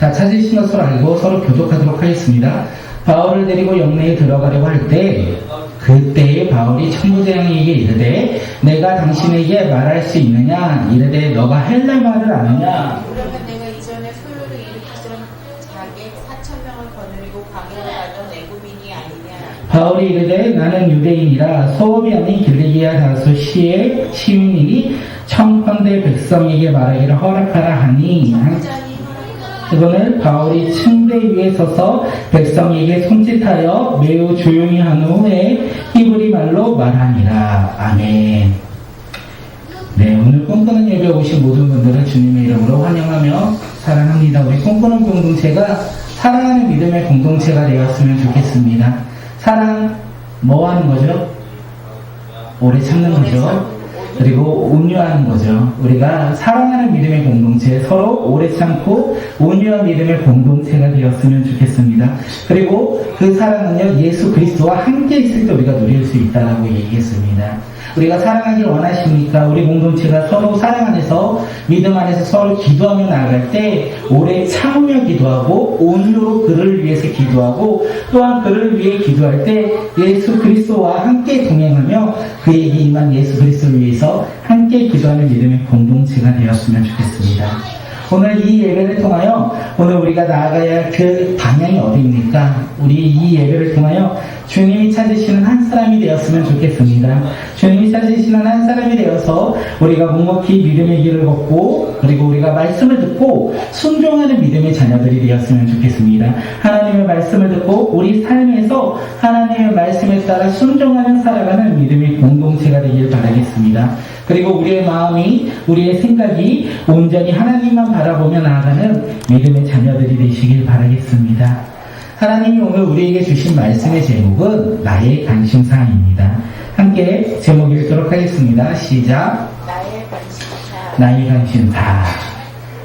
다 찾으신 것으로 알고 서로 교독하도록 하겠습니다. 바울을 데리고 영내에 들어가려고 할 때 그때에 바울이 천부장에게 이르되 내가 당신에게 말할 수 있느냐 이르되 너가 헬라 말을 아느냐. 그러면 내가 이전에 소요를 일으키던 자객 4,000명을 거느리고 광야로 가던 애굽인이 아니냐. 바울이 이르되 나는 유대인이라 소읍이 아닌 길리기아 다소 시의 시민이니 청컨대 백성에게 말하기를 허락하라 하니. 그거는 바울이 침대 위에 서서 백성에게 손짓하여 매우 조용히 한 후에 히브리 말로 말하니라. 아멘. 네, 오늘 꿈꾸는 예배 오신 모든 분들을 주님의 이름으로 환영하며 사랑합니다. 우리 꿈꾸는 공동체가 사랑하는 믿음의 공동체가 되었으면 좋겠습니다. 사랑 뭐 하는 거죠? 오래 참는 거죠. 그리고 온유하는 거죠. 우리가 사랑하는 믿음의 공동체, 서로 오래 참고 온유한 믿음의 공동체가 되었으면 좋겠습니다. 그리고 그 사랑은요, 예수 그리스도와 함께 있을 때 우리가 누릴 수 있다고 얘기했습니다. 우리가 사랑하길 원하십니까? 우리 공동체가 서로 사랑 안에서, 믿음 안에서 서로 기도하며 나아갈 때 오래 참으며 기도하고 온유로 그를 위해서 기도하고 또한 그를 위해 기도할 때 예수 그리스도와 함께 동행하며 그에게 임한 예수 그리스도를 위해서 함께 기도하는 믿음의 공동체가 되었으면 좋겠습니다. 오늘 이 예배를 통하여 오늘 우리가 나아가야 할 그 방향이 어디입니까? 우리 이 예배를 통하여 주님이 찾으시는 한 사람이 되었으면 좋겠습니다. 주님이 찾으시는 한 사람이 되어서 우리가 묵묵히 믿음의 길을 걷고 그리고 우리가 말씀을 듣고 순종하는 믿음의 자녀들이 되었으면 좋겠습니다. 하나님의 말씀을 듣고 우리 삶에서 하나님의 말씀에 따라 순종하며 살아가는 믿음의 공동체가 되길 바라겠습니다. 그리고 우리의 마음이, 우리의 생각이 온전히 하나님만 바라보며 나아가는 믿음의 자녀들이 되시길 바라겠습니다. 하나님이 오늘 우리에게 주신 말씀의 제목은 나의 관심사입니다. 함께 제목 읽도록 하겠습니다. 시작. 나의 관심사. 나의 관심사.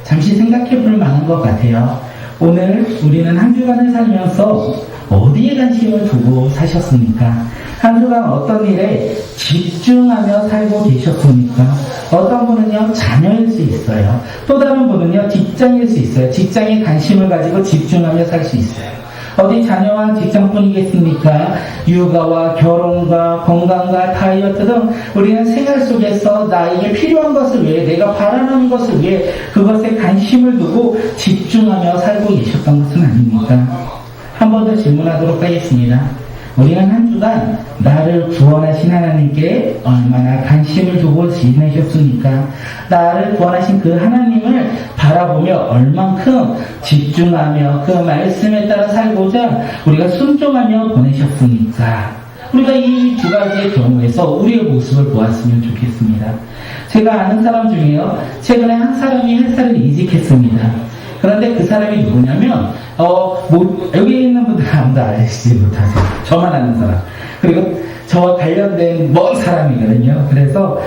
잠시 생각해 볼 만한 것 같아요. 오늘 우리는 한 주간을 살면서 어디에 관심을 두고 사셨습니까? 한 주간 어떤 일에 집중하며 살고 계셨습니까? 어떤 분은요, 자녀일 수 있어요. 또 다른 분은요, 직장일 수 있어요. 직장에 관심을 가지고 집중하며 살 수 있어요. 어디 자녀와 직장뿐이겠습니까? 육아와 결혼과 건강과 다이어트 등 우리는 생활 속에서 나에게 필요한 것을 위해, 내가 바라는 것을 위해 그것에 관심을 두고 집중하며 살고 계셨던 것은 아닙니까? 한 번 더 질문하도록 하겠습니다. 우리는 한 주간 나를 구원하신 하나님께 얼마나 관심을 두고 지내셨습니까? 나를 구원하신 그 하나님을 바라보며 얼만큼 집중하며 그 말씀에 따라 살고자 우리가 순종하며 보내셨습니까? 우리가 이 두 가지의 경우에서 우리의 모습을 보았으면 좋겠습니다. 제가 아는 사람 중에요, 최근에 한 사람이 회사를 이직했습니다. 그런데 그 사람이 누구냐면, 여기 있는 분들 아무도 알지 못하세요. 저만 아는 사람. 그리고 저와 관련된 먼 사람이거든요. 그래서,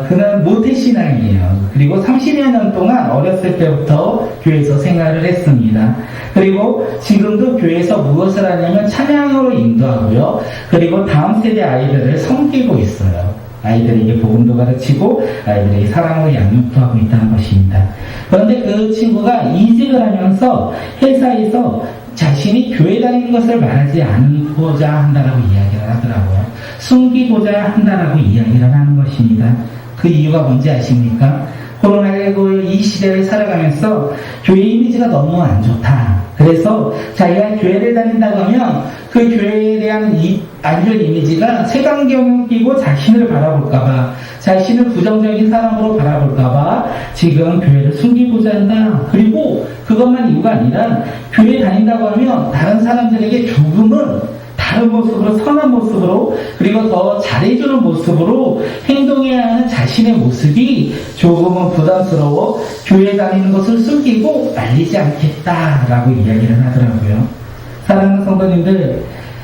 그는 모태신앙이에요. 그리고 30여 년 동안 어렸을 때부터 교회에서 생활을 했습니다. 그리고 지금도 교회에서 무엇을 하냐면 찬양으로 인도하고요. 그리고 다음 세대 아이들을 섬기고 있어요. 아이들에게 복음도 가르치고 아이들에게 사랑으로 양육도 하고 있다는 것입니다. 그런데 그 친구가 이직을 하면서 회사에서 자신이 교회 다니는 것을 말하지 않고자 한다라고 이야기를 하더라고요. 숨기고자 한다라고 이야기를 하는 것입니다. 그 이유가 뭔지 아십니까? 코로나19 이 시대를 살아가면서 교회 이미지가 너무 안 좋다. 그래서 자기가 교회를 다닌다고 하면 그 교회에 대한 이 안 좋은 이미지가 색안경을 끼고 자신을 바라볼까봐, 자신을 부정적인 사람으로 바라볼까봐 지금 교회를 숨기고자 한다. 그리고 그것만 이유가 아니라 교회 다닌다고 하면 다른 사람들에게 조금은 다른 모습으로, 선한 모습으로, 그리고 더 잘해주는 모습으로 행동해야 하는 자신의 모습이 조금은 부담스러워 교회 다니는 것을 숨기고 말리지 않겠다라고 이야기를 하더라고요. 사랑하는 성도님들,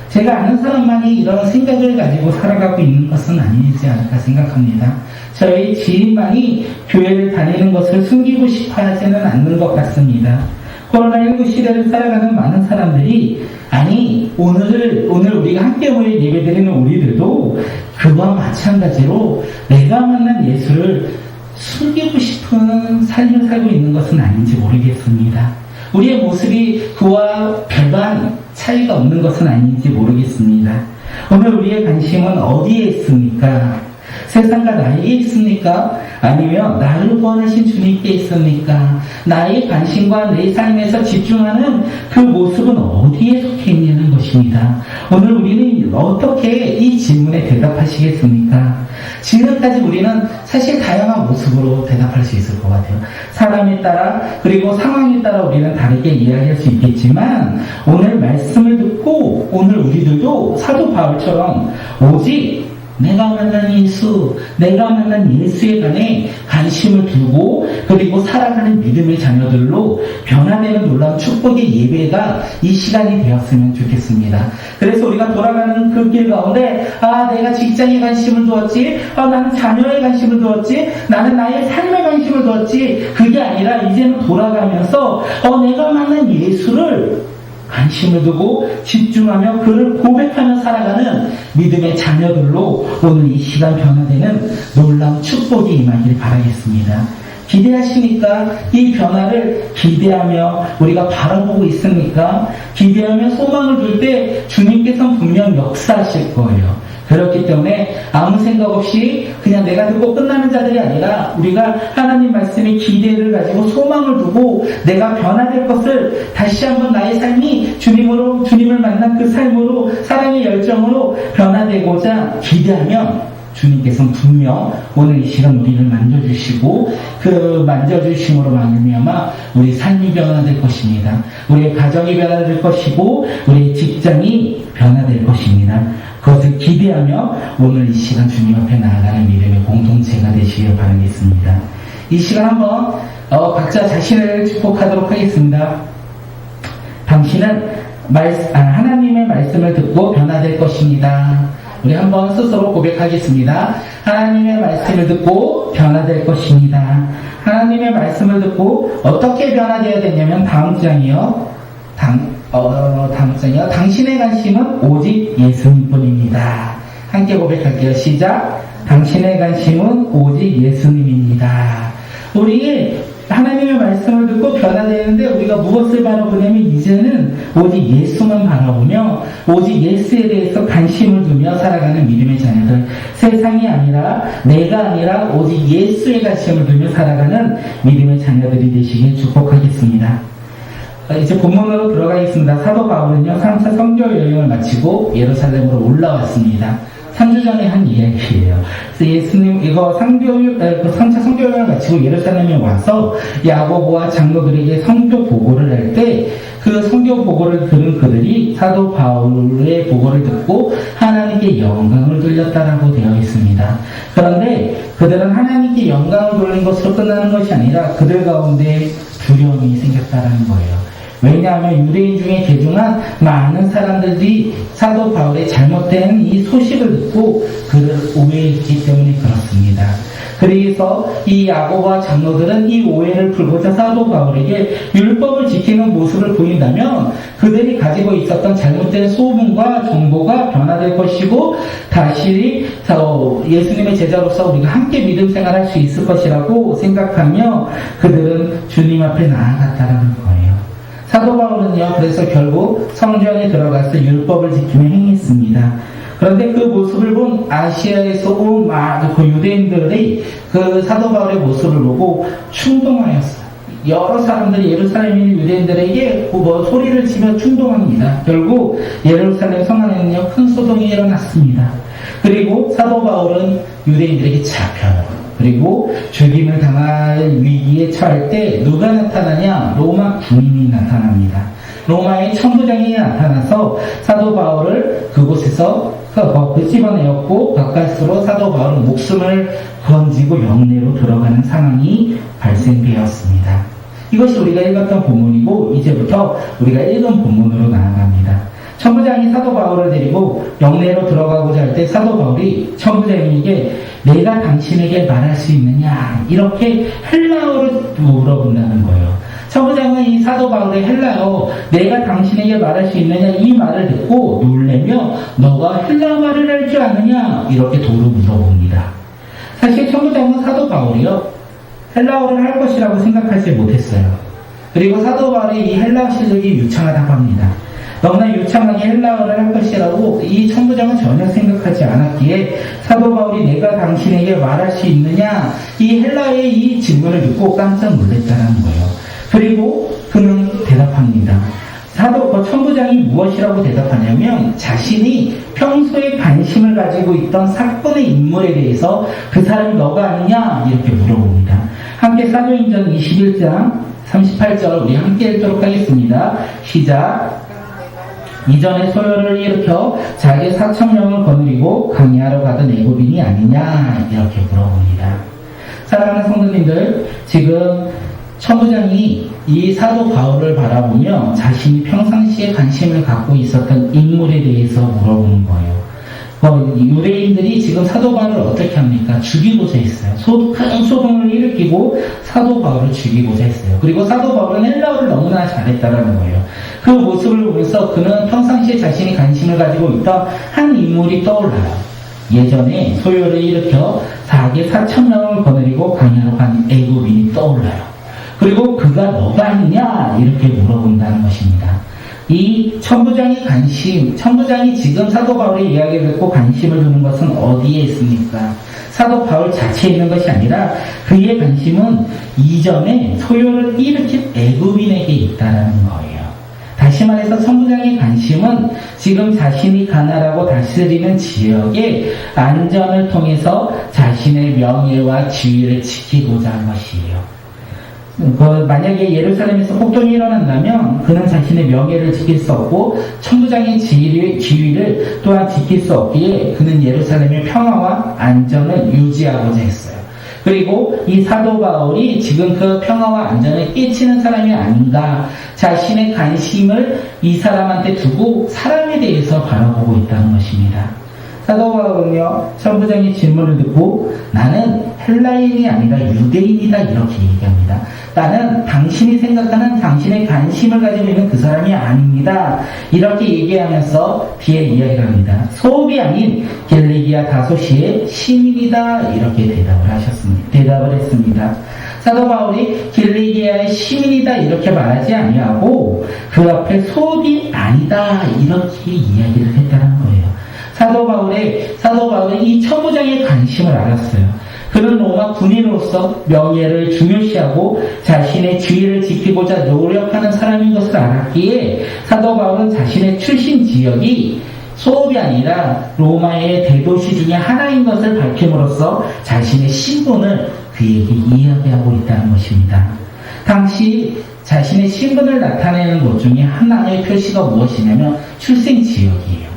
제가 아는 사람만이 이런 생각을 가지고 살아가고 있는 것은 아니지 않을까 생각합니다. 저희 지인만이 교회를 다니는 것을 숨기고 싶어 하지는 않는 것 같습니다. 코로나19 시대를 살아가는 많은 사람들이, 아니, 오늘 우리가 함께 모여 예배드리는 우리들도 그와 마찬가지로 내가 만난 예수를 숨기고 싶은 삶을 살고 있는 것은 아닌지 모르겠습니다. 우리의 모습이 그와 별반 차이가 없는 것은 아닌지 모르겠습니다. 오늘 우리의 관심은 어디에 있습니까? 세상과 나에게 있습니까? 아니면 나를 구원하신 주님께 있습니까? 나의 관심과 내 삶에서 집중하는 그 모습은 어디에 속해 있냐는 것입니다. 오늘 우리는 어떻게 이 질문에 대답하시겠습니까? 지금까지 우리는 사실 다양한 모습으로 대답할 수 있을 것 같아요. 사람에 따라 그리고 상황에 따라 우리는 다르게 이야기할 수 있겠지만 오늘 말씀을 듣고 오늘 우리들도 사도 바울처럼 오직 내가 만난 예수, 내가 만난 예수에 관해 관심을 두고 그리고 살아가는 믿음의 자녀들로 변화되는 놀라운 축복의 예배가 이 시간이 되었으면 좋겠습니다. 그래서 우리가 돌아가는 그 길 가운데 내가 직장에 관심을 두었지, 나는 자녀에 관심을 두었지, 나는 나의 삶에 관심을 두었지, 그게 아니라 이제는 돌아가면서 내가 만난 예수를 관심을 두고 집중하며 그를 고백하며 살아가는 믿음의 자녀들로 오늘 이 시간 변화되는 놀라운 축복이 임하길 바라겠습니다. 기대하십니까? 이 변화를 기대하며 우리가 바라보고 있습니까? 기대하며 소망을 둘 때 주님께서는 분명 역사하실 거예요. 그렇기 때문에 아무 생각 없이 그냥 내가 듣고 끝나는 자들이 아니라 우리가 하나님 말씀에 기대를 가지고 소망을 두고 내가 변화될 것을 다시 한번 나의 삶이 주님을 만난 그 삶으로 사랑의 열정으로 변화되고자 기대하면 주님께서는 분명 오늘 이 시간 우리를 만져주시고 그 만져주심으로 말미암아 우리 삶이 변화될 것입니다. 우리의 가정이 변화될 것이고 우리의 직장이 변화될 것입니다. 그것을 기대하며 오늘 이 시간 주님 앞에 나아가는 믿음의 공동체가 되시길 바라겠습니다. 이 시간 한번 각자 자신을 축복하도록 하겠습니다. 당신은 하나님의 말씀을 듣고 변화될 것입니다. 우리 한번 스스로 고백하겠습니다. 하나님의 말씀을 듣고 변화될 것입니다. 하나님의 말씀을 듣고 어떻게 변화되어야 되냐면 다음 장이요. 당신의 관심은 오직 예수님뿐입니다. 함께 고백할게요. 시작. 당신의 관심은 오직 예수님입니다. 우리 하나님의 말씀을 듣고 변화되는데 우리가 무엇을 바라보냐면 이제는 오직 예수만 바라보며 오직 예수에 대해서 관심을 두며 살아가는 믿음의 자녀들, 세상이 아니라 내가 아니라 오직 예수에 관심을 두며 살아가는 믿음의 자녀들이 되시길 축복하겠습니다. 이제 본문으로 들어가겠습니다. 사도 바울은요 3차 선교 여행을 마치고 예루살렘으로 올라왔습니다. 3주 전에 한 이야기예요. 그래서 예수님, 3차 선교 여행을 마치고 예루살렘에 와서 야고보와 장로들에게 선교 보고를 할 때 그 선교 보고를 들은 그들이 사도 바울의 보고를 듣고 하나님께 영광을 돌렸다라고 되어 있습니다. 그런데 그들은 하나님께 영광을 돌린 것으로 끝나는 것이 아니라 그들 가운데 두려움이 생겼다라는 거예요. 왜냐하면 유대인 중에 개중한 많은 사람들이 사도 바울의 잘못된 이 소식을 듣고 그를 오해했기 때문에 그렇습니다. 그래서 이 야고보와 장로들은 이 오해를 풀고자 사도 바울에게 율법을 지키는 모습을 보인다면 그들이 가지고 있었던 잘못된 소문과 정보가 변화될 것이고 다시 예수님의 제자로서 우리가 함께 믿음 생활할 수 있을 것이라고 생각하며 그들은 주님 앞에 나아갔다는 거예요. 사도 바울은요, 그래서 결국 성전에 들어가서 율법을 지키며 행했습니다. 그런데 그 모습을 본 아시아에서 온 그 유대인들이 그 사도 바울의 모습을 보고 충동하였어요. 여러 사람들이 예루살렘 유대인들에게 소리를 치며 충동합니다. 결국 예루살렘 성 안에는요, 큰 소동이 일어났습니다. 그리고 사도 바울은 유대인들에게 잡혀요. 그리고 죽임을 당할 위기에 처할 때 누가 나타나냐? 로마 군인이 나타납니다. 로마의 천부장이 나타나서 사도 바울을 그곳에서 끄집어내었고 가까스로 사도 바울은 목숨을 건지고 영내로 들어가는 상황이 발생되었습니다. 이것이 우리가 읽었던 본문이고 이제부터 우리가 읽은 본문으로 나아갑니다. 천부장이 사도 바울을 데리고 영내로 들어가고자 할 때 사도 바울이 천부장에게 내가 당신에게 말할 수 있느냐 이렇게 헬라어로 물어본다는 거예요. 천부장은 이 사도 바울의 헬라어 내가 당신에게 말할 수 있느냐 이 말을 듣고 놀래며 너가 헬라 말을 할 줄 아느냐 이렇게 도로 물어봅니다. 사실 천부장은 사도 바울이요 헬라어를 할 것이라고 생각하지 못했어요. 그리고 사도 바울이 이 헬라어 실력이 유창하다고 합니다. 너무나 유창하게 헬라어를 할 것이라고 이 천부장은 전혀 생각하지 않았기에 사도 바울이 내가 당신에게 말할 수 있느냐 이 헬라어의 이 질문을 듣고 깜짝 놀랐다는 거예요. 그리고 그는 대답합니다. 그 천부장이 무엇이라고 대답하냐면 자신이 평소에 관심을 가지고 있던 사건의 인물에 대해서 그 사람이 너가 아니냐 이렇게 물어봅니다. 함께 사도행전 21장 38절 우리 함께 읽도록 하겠습니다. 시작. 이전에 소요를 일으켜 자기 4,000명을 거느리고 강의하러 가던 애굽인이 아니냐 이렇게 물어봅니다. 사랑하는 성도님들, 지금 천부장이 이 사도 바울을 바라보며 자신이 평상시에 관심을 갖고 있었던 인물에 대해서 물어보는 거예요. 유대인들이 지금 사도 바울을 어떻게 합니까? 죽이고자 했어요. 큰 소동을 일으키고 사도 바울을 죽이고자 했어요. 그리고 사도 바울은 헬라어를 너무나 잘했다라는 거예요. 그 모습을 보면서 그는 평상시에 자신이 관심을 가지고 있던 한 인물이 떠올라요. 예전에 소요를 일으켜 자기 4,000명을 거느리고 강야로 간 애굽인이 떠올라요. 그리고 그가 너가 아니냐 이렇게 물어본다는 것입니다. 이 천부장이 지금 사도 바울의 이야기를 듣고 관심을 두는 것은 어디에 있습니까? 사도 바울 자체에 있는 것이 아니라 그의 관심은 이전에 소요를 일으킨 애굽인에게 있다는 거예요. 다시 말해서 천부장의 관심은 지금 자신이 가나라고 다스리는 지역의 안전을 통해서 자신의 명예와 지위를 지키고자 한 것이에요. 만약에 예루살렘에서 폭동이 일어난다면 그는 자신의 명예를 지킬 수 없고 천부장의 지위를 또한 지킬 수 없기에 그는 예루살렘의 평화와 안전을 유지하고자 했어요. 그리고 이 사도 바울이 지금 그 평화와 안전을 깨치는 사람이 아닌가, 자신의 관심을 이 사람한테 두고 사람에 대해서 바라보고 있다는 것입니다. 사도 바울은요, 천부장의 질문을 듣고 나는 헬라인이 아니라 유대인이다 이렇게 얘기합니다. 나는 당신이 생각하는 당신의 관심을 가지고 있는 그 사람이 아닙니다. 이렇게 얘기하면서 뒤에 이야기를 합니다. 소읍이 아닌 길리기아 다소시의 시민이다 이렇게 대답을 했습니다. 사도 바울이 길리기아의 시민이다 이렇게 말하지 아니하고 그 앞에 소읍이 아니다 이렇게 이야기를 했다는 거예요. 사도 바울은 이 천부장의 관심을 알았어요. 그는 로마 군인으로서 명예를 중요시하고 자신의 지위를 지키고자 노력하는 사람인 것을 알았기에 사도 바울은 자신의 출신 지역이 소읍이 아니라 로마의 대도시 중에 하나인 것을 밝힘으로써 자신의 신분을 그에게 이야기하고 있다는 것입니다. 당시 자신의 신분을 나타내는 것 중에 하나의 표시가 무엇이냐면 출생 지역이에요.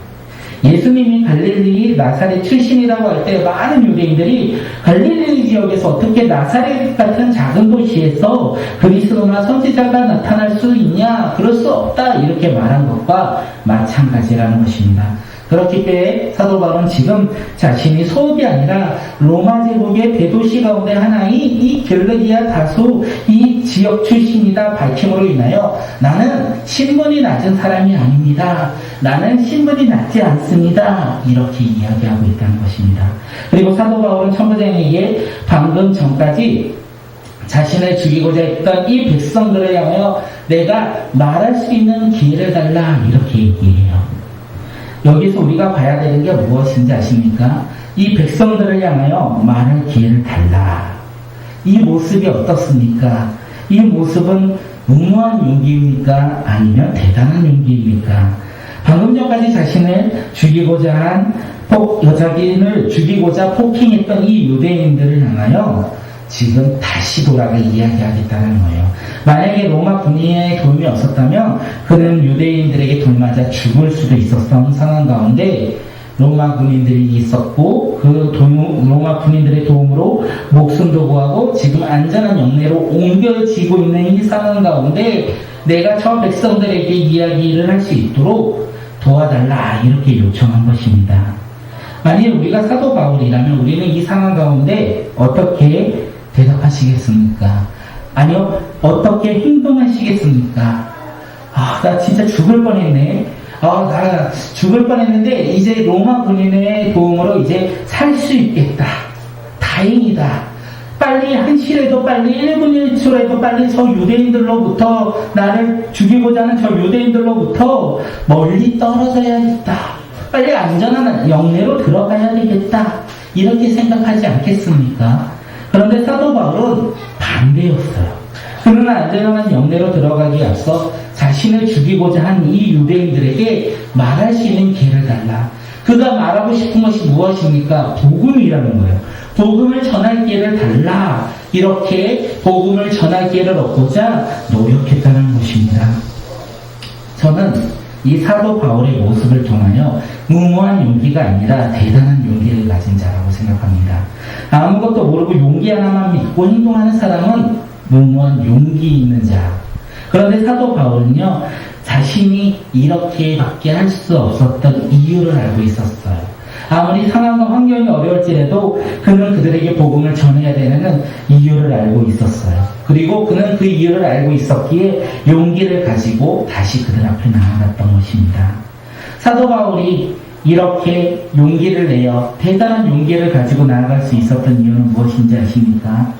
예수님이 갈릴리 나사렛 출신이라고 할 때 많은 유대인들이 갈릴리 지역에서 어떻게 나사렛 같은 작은 도시에서 그리스도나 선지자가 나타날 수 있냐? 그럴 수 없다 이렇게 말한 것과 마찬가지라는 것입니다. 그렇기 때문에 사도 바울은 지금 자신이 소읍이 아니라 로마 제국의 대도시 가운데 하나인 이 길리기아 다소 이 지역 출신이다 밝힘으로 인하여 나는 신분이 낮은 사람이 아닙니다. 나는 신분이 낮지 않습니다. 이렇게 이야기하고 있다는 것입니다. 그리고 사도 바울은 천부장에게 방금 전까지 자신을 죽이고자 했던 이 백성들을 향하여 내가 말할 수 있는 기회를 달라 이렇게 얘기해요. 여기서 우리가 봐야 되는 게 무엇인지 아십니까? 이 백성들을 향하여 말할 기회를 달라. 이 모습이 어떻습니까? 이 모습은 무모한 용기입니까? 아니면 대단한 용기입니까? 방금 전까지 자신을 죽이고자 자기를 죽이고자 포킹했던 이 유대인들을 향하여 지금 다시 돌아가 이야기하겠다는 거예요. 만약에 로마 군인의 도움이 없었다면 그는 유대인들에게 돌맞아 죽을 수도 있었던 상황 가운데 로마 군인들이 있었고 그 로마 군인들의 도움으로 목숨도 구하고 지금 안전한 영내로 옮겨지고 있는 이 상황 가운데 내가 저 백성들에게 이야기를 할 수 있도록 도와달라 이렇게 요청한 것입니다. 만약 우리가 사도 바울이라면 우리는 이 상황 가운데 어떻게 대답하시겠습니까? 아니요, 어떻게 행동하시겠습니까? 나 진짜 죽을 뻔했네. 나 죽을 뻔했는데 이제 로마 군인의 도움으로 이제 살 수 있겠다. 다행이다. 빨리 한시라도 빨리 1분 1초라도 빨리 저 유대인들로부터 나를 죽이고자 하는 저 유대인들로부터 멀리 떨어져야겠다. 빨리 안전한 영내로 들어가야 되겠다. 이렇게 생각하지 않겠습니까? 그런데 사도 바울은 반대였어요. 그는 안전한 영내로 들어가기 앞서 자신을 죽이고자 한 이 유대인들에게 말할 수 있는 기회를 달라. 그가 말하고 싶은 것이 무엇입니까? 복음이라는 거예요. 복음을 전할 기회를 달라. 이렇게 복음을 전할 기회를 얻고자 노력했다는 것입니다. 저는 이 사도 바울의 모습을 통하여 무모한 용기가 아니라 대단한 용기를 가진 자라고 생각합니다. 아무것도 모르고 용기 하나만 믿고 행동하는 사람은 무모한 용기 있는 자. 그런데 사도 바울은요, 자신이 이렇게밖에 할 수 없었던 이유를 알고 있었어요. 아무리 상황과 환경이 어려울지라도 그는 그들에게 복음을 전해야 되는 이유를 알고 있었어요. 그리고 그는 그 이유를 알고 있었기에 용기를 가지고 다시 그들 앞에 나아갔던 것입니다. 사도 바울이 이렇게 용기를 내어 대단한 용기를 가지고 나아갈 수 있었던 이유는 무엇인지 아십니까?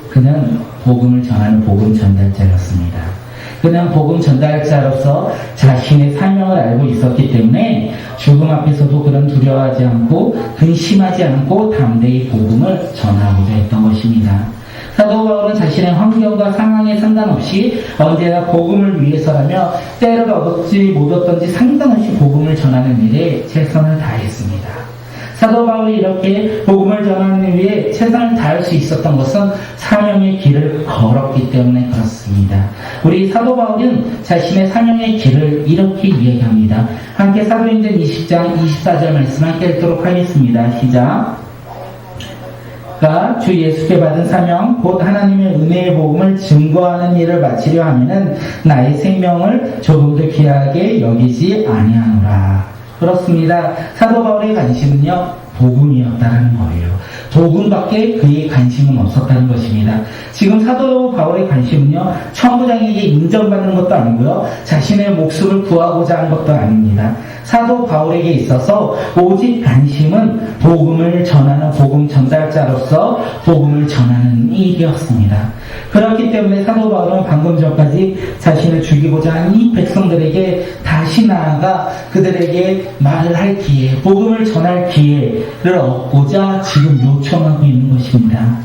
그는 복음을 전하는 복음 전달자였습니다. 그는 복음 전달자로서 자신의 사명을 알고 있었기 때문에 죽음 앞에서도 그는 두려워하지 않고 근심하지 않고 담대히 복음을 전하고자 했던 것입니다. 사도 바울은 자신의 환경과 상황에 상관없이 언제나 복음을 위해서라며 때를 얻었지 못 얻던지 상관없이 복음을 전하는 일에 최선을 다했습니다. 사도 바울이 이렇게 복음을 전하는 위해 최선을 다할 수 있었던 것은 사명의 길을 걸었기 때문에 그렇습니다. 우리 사도 바울은 자신의 사명의 길을 이렇게 이야기합니다. 함께 사도행전 20장 24절 말씀 함께 읽도록 하겠습니다. 시작. 주 예수께 받은 사명 곧 하나님의 은혜의 복음을 증거하는 일을 마치려 하면은 나의 생명을 조금도 귀하게 여기지 아니하노라. 그렇습니다. 사도 바울의 관심은요, 복음이었다는 거예요. 복음밖에 그의 관심은 없었다는 것입니다. 지금 사도 바울의 관심은요, 천부장에게 인정받는 것도 아니고요, 자신의 목숨을 구하고자 하는 것도 아닙니다. 사도 바울에게 있어서 오직 관심은 복음을 전하는 복음 전달자로서 복음을 전하는 일이었습니다. 그렇기 때문에 사도 바울은 방금 전까지 자신을 죽이고자 한 이 백성들에게 다시 나아가 그들에게 말을 할 기회, 복음을 전할 기회를 얻고자 지금 요청하고 있는 것입니다.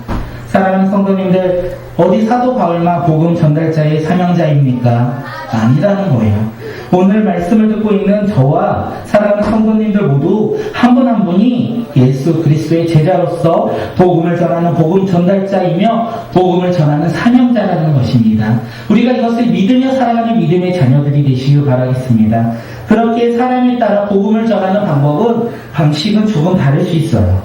사랑하는 성도님들, 어디 사도 바울만 복음 전달자의 사명자입니까? 아니라는 거예요. 오늘 말씀을 듣고 있는 저와 사랑하는 성도님들 모두 한 분 한 분이 예수 그리스도의 제자로서 복음을 전하는 복음 전달자이며 복음을 전하는 사명자라는 것입니다. 우리가 이것을 믿으며 살아가는 믿음의 자녀들이 되시길 바라겠습니다. 그렇게 사람에 따라 복음을 전하는 방식은 조금 다를 수 있어요.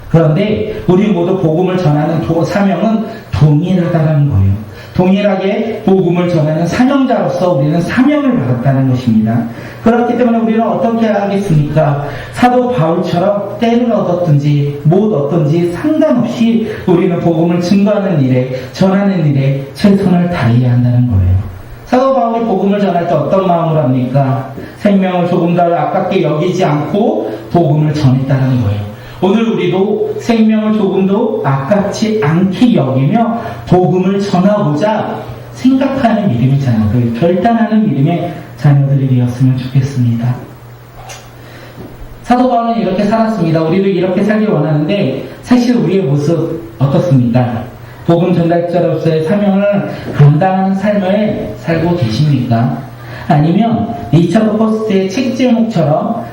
그런데 우리 모두 복음을 전하는 사명은 동일하다는 거예요. 동일하게 복음을 전하는 사명자로서 우리는 사명을 받았다는 것입니다. 그렇기 때문에 우리는 어떻게 하겠습니까? 사도 바울처럼 때를 얻었든지 못 얻든지 상관없이 우리는 복음을 증거하는 일에, 전하는 일에 최선을 다해야 한다는 거예요. 사도 바울이 복음을 전할 때 어떤 마음으로 합니까? 생명을 조금 더 아깝게 여기지 않고 복음을 전했다는 거예요. 오늘 우리도 생명을 조금도 아깝지 않게 여기며 복음을 전하고자 생각하는 믿음의 자녀들, 결단하는 믿음의 자녀들이 되었으면 좋겠습니다. 사도 바울은 이렇게 살았습니다. 우리도 이렇게 살길 원하는데 사실 우리의 모습 어떻습니까? 복음 전달자로서의 사명을 감당하는 삶을 살고 계십니까? 아니면 리처드 포스트의 책 제목처럼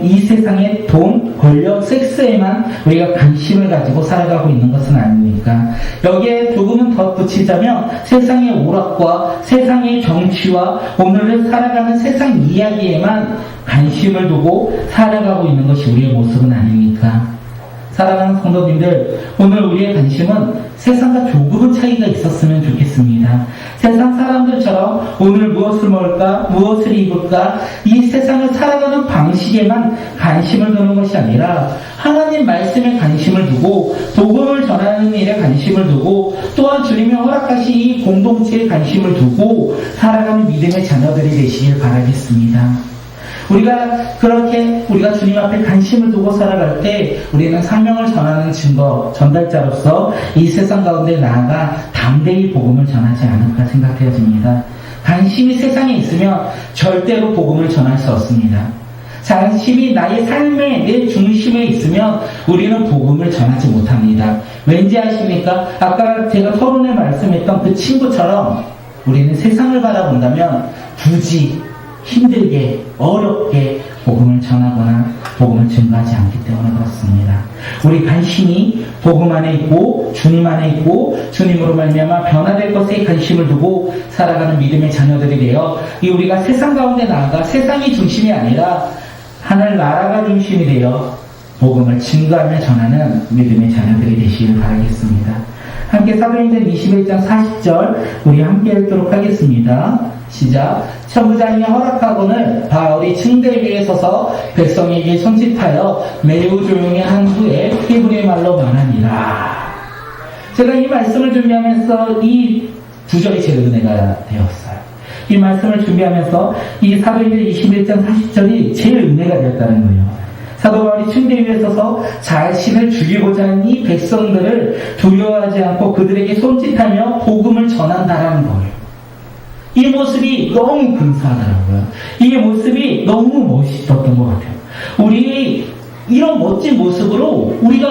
이 세상의 돈, 권력, 섹스에만 우리가 관심을 가지고 살아가고 있는 것은 아닙니까? 여기에 조금은 더 붙이자면 세상의 오락과 세상의 정치와 오늘을 살아가는 세상 이야기에만 관심을 두고 살아가고 있는 것이 우리의 모습은 아닙니까? 사랑하는 성도님들, 오늘 우리의 관심은 세상과 조금은 차이가 있었으면 좋겠습니다. 세상 사람들처럼 오늘 무엇을 먹을까, 무엇을 입을까, 이 세상을 살아가는 방식에만 관심을 두는 것이 아니라 하나님 말씀에 관심을 두고 복음을 전하는 일에 관심을 두고 또한 주님이 허락하신 이 공동체에 관심을 두고 살아가는 믿음의 자녀들이 되시길 바라겠습니다. 우리가 그렇게 우리가 주님 앞에 관심을 두고 살아갈 때 우리는 사명을 전하는 증거, 전달자로서 이 세상 가운데 나아가 담대히 복음을 전하지 않을까 생각되어집니다. 관심이 세상에 있으면 절대로 복음을 전할 수 없습니다. 관심이 나의 삶의 내 중심에 있으면 우리는 복음을 전하지 못합니다. 왠지 아십니까? 아까 제가 서론에 말씀했던 그 친구처럼 우리는 세상을 바라본다면 굳이 힘들게 어렵게 복음을 전하거나 복음을 증거하지 않기 때문에 그렇습니다. 우리 관심이 복음 안에 있고 주님 안에 있고 주님으로 말미암아 변화될 것에 관심을 두고 살아가는 믿음의 자녀들이 되어 이 우리가 세상 가운데 나아가 세상이 중심이 아니라 하늘 나라가 중심이 되어 복음을 증거하며 전하는 믿음의 자녀들이 되시길 바라겠습니다. 함께 사도행전 21장 40절 우리 함께 읽도록 하겠습니다. 시작. 천부장이 허락하고는 바울이 층대 위에 서서 백성에게 손짓하여 매우 조용히 한 후에 히브리 말로 말하니라. 제가 이 말씀을 준비하면서 이 구절이 제 은혜가 되었어요. 이 말씀을 준비하면서 이 사도행전 21장 40절이 제일 은혜가 되었다는 거예요. 사도 바울이 층대 위에 서서 자신을 죽이고자 하는 이 백성들을 두려워하지 않고 그들에게 손짓하며 복음을 전한다라는 거예요. 이 모습이 너무 근사하더라고요. 이 모습이 너무 멋있었던 것 같아요. 우리 이런 멋진 모습으로 우리가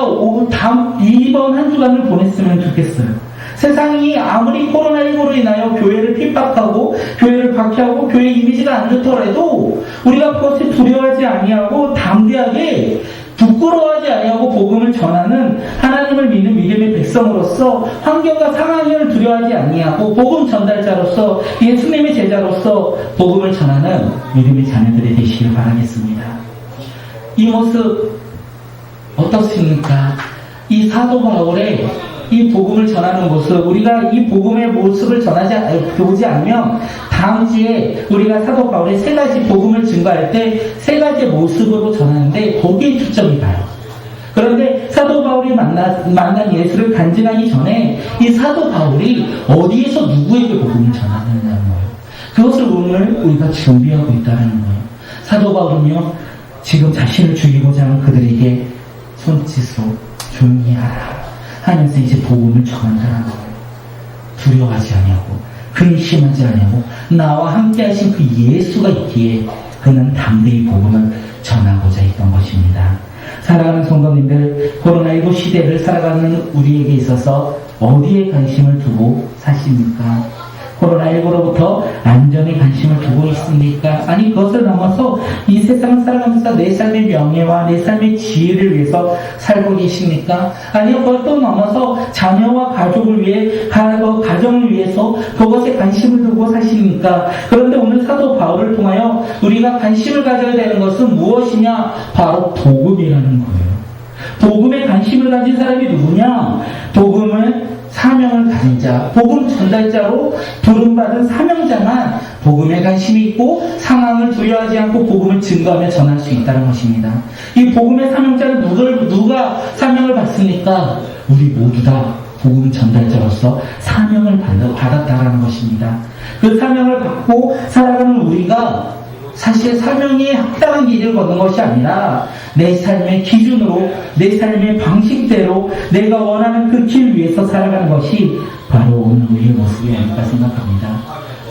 이번 한 주간을 보냈으면 좋겠어요. 세상이 아무리 코로나19로 인하여 교회를 핍박하고 교회를 박해하고 교회 이미지가 안 좋더라도 우리가 그것을 두려워하지 아니하고 담대하게 부끄러워하지 아니하고 복음을 전하는 하나님을 믿는 믿음의 백성으로서 환경과 상황을 두려워하지 아니하고 복음 전달자로서 예수님의 제자로서 복음을 전하는 믿음의 자녀들이 되시길 바라겠습니다. 이 모습 어떻습니까? 이 사도 바울의 이 복음을 전하는 모습, 우리가 이 복음의 모습을 보지 않으면 다음 주에 우리가 사도 바울의 세 가지 복음을 증거할 때 세 가지 모습으로 전하는데 거기에 초점이 가요. 그런데 사도 바울이 만난 예수를 간증하기 전에 이 사도 바울이 어디에서 누구에게 복음을 전하느냐는 거예요. 그것을 오늘 우리가 준비하고 있다는 거예요. 사도 바울은요, 지금 자신을 죽이고자 하는 그들에게 손짓으로 조용히 하라 하면서 이제 복음을 전한다는 거예요. 두려워하지 아니하고 근심하지 아니하고 나와 함께 하신 그 예수가 있기에 그는 담대히 복음을 전하고자 했던 것입니다. 사랑하는 성도님들, 코로나19 시대를 살아가는 우리에게 있어서 어디에 관심을 두고 사십니까? 코로나19로부터 안전에 관심을 두고 있습니까? 아니, 그것을 넘어서 이 세상을 살아가면서 내 삶의 명예와 내 삶의 지혜를 위해서 살고 계십니까? 아니요, 그것도 넘어서 자녀와 가족을 위해, 가정을 위해서 그것에 관심을 두고 사십니까? 그런데 오늘 사도 바울을 통하여 우리가 관심을 가져야 되는 것은 무엇이냐? 바로 복음이라는 거예요. 복음에 관심을 가진 사람이 누구냐? 복음을 사명을 가진 자, 복음 전달자로 부름받은 사명자만 복음에 관심이 있고 상황을 두려워하지 않고 복음을 증거하며 전할 수 있다는 것입니다. 이 복음의 사명자는 누가 사명을 받습니까? 우리 모두 다 복음 전달자로서 사명을 받았다는 것입니다. 그 사명을 받고 살아가는 우리가 사실 사명에 합당한 길을 걷는 것이 아니라 내 삶의 기준으로 내 삶의 방식대로 내가 원하는 그 길 위에서 살아가는 것이 바로 오늘 우리의 모습이 아닐까 생각합니다.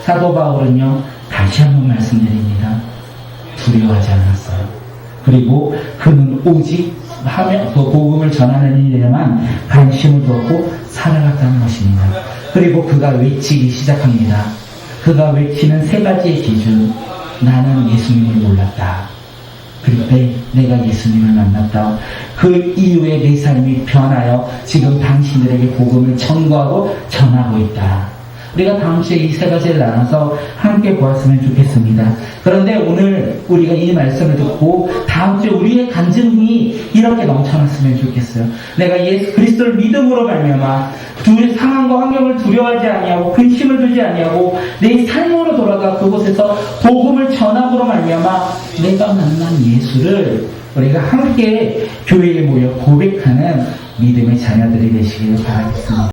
사도 바울은요, 다시 한번 말씀드립니다. 두려워하지 않았어요. 그리고 그는 오직 그 복음을 전하는 일에만 관심을 두었고 살아갔다는 것입니다. 그리고 그가 외치기 시작합니다. 그가 외치는 세 가지의 기준, 나는 예수님을 몰랐다. 그때 내가 예수님을 만났다. 그 이후에 내 삶이 변하여 지금 당신들에게 복음을 전거하고 전하고 있다. 우리가 다음 주에 이 세 가지를 나눠서 함께 보았으면 좋겠습니다. 그런데 오늘 우리가 이 말씀을 듣고 다음 주에 우리의 간증이 이렇게 넘쳐났으면 좋겠어요. 내가 예수 그리스도를 믿음으로 말미암아 상황과 환경을 두려워하지 아니하고 근심을 두지 아니하고 내 삶으로 돌아가 그곳에서 복음을 전함으로 말미암아 내가 만난 예수를 우리가 함께 교회에 모여 고백하는 믿음의 자녀들이 되시기를 바라겠습니다.